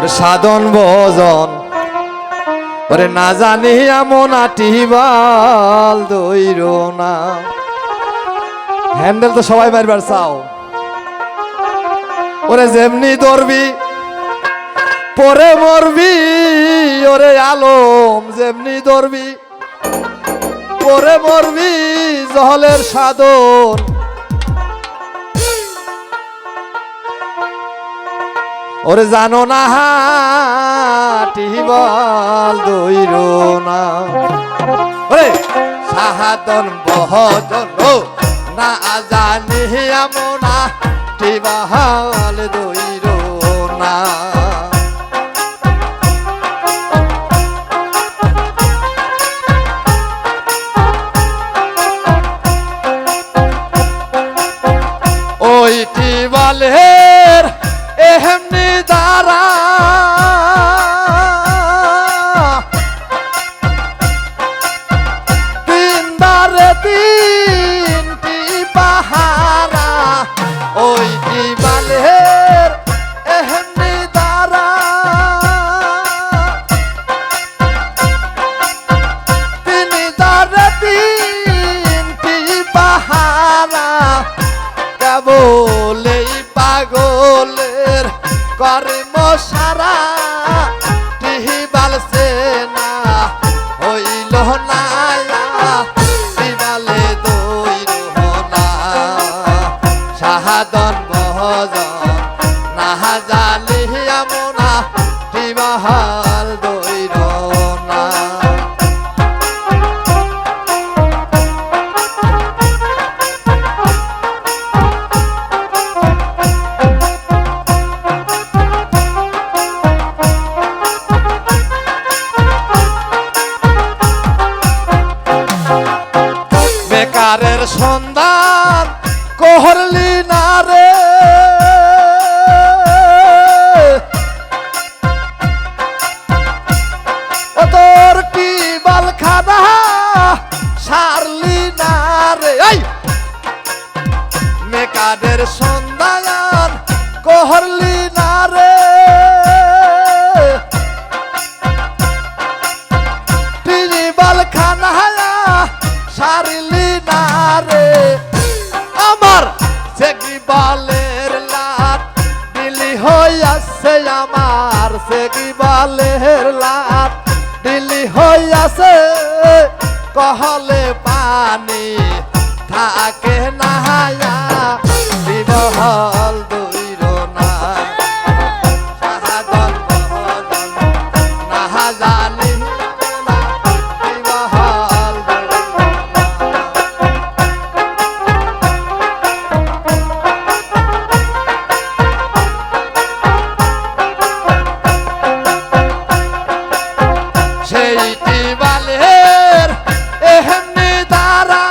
ওরে সাধন ভজন ওরে না জানি এমন আটিবাল দইর না। হ্যান্ডেল তো সবাই মারবার চাও, ওরে যেমনি ধরবি পরে মরবি, ওরে আলম যেমনি ধরবি পরে মরবি, জহলের সাধন ওরে জানো না হাটিবাল দইর না। ওরে সাহাদন বহজন না জানি এমন আটিবাল দইর না। ওই টিবালের এমনি দ্বারা তিন দ্বারে তিনটি পাহারা, ওই টিবালের এমনি দ্বারা তিন দ্বারে তিনটি পাহারা, কেবলেই পাগলের কর্ম সারা টিবাল সেনা হইল না, টিবালে দইর না। সাহাদন ভজন না জানি এমন টিবাল দইর না। বেকারের সন্ধান করলি না রে, ও তোর টিবাল খানা সারলি না রে। এই বেকারের সন্ধান করলি না রে, টিবাল খানা সারলি না রে। আমার সেগিবালের লাট দিলি হইয়াছে, আমার সেগিবালের লাট দিলি হইয়াছে, কহলে পানি থাকে না বিবহল দইর না। সাহাদন ভজন না জানি বিবহল সেই টিবালের এমনি দ্বারা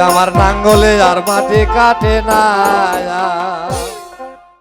আমার নাঙ্গলে আর মাটি কাটে না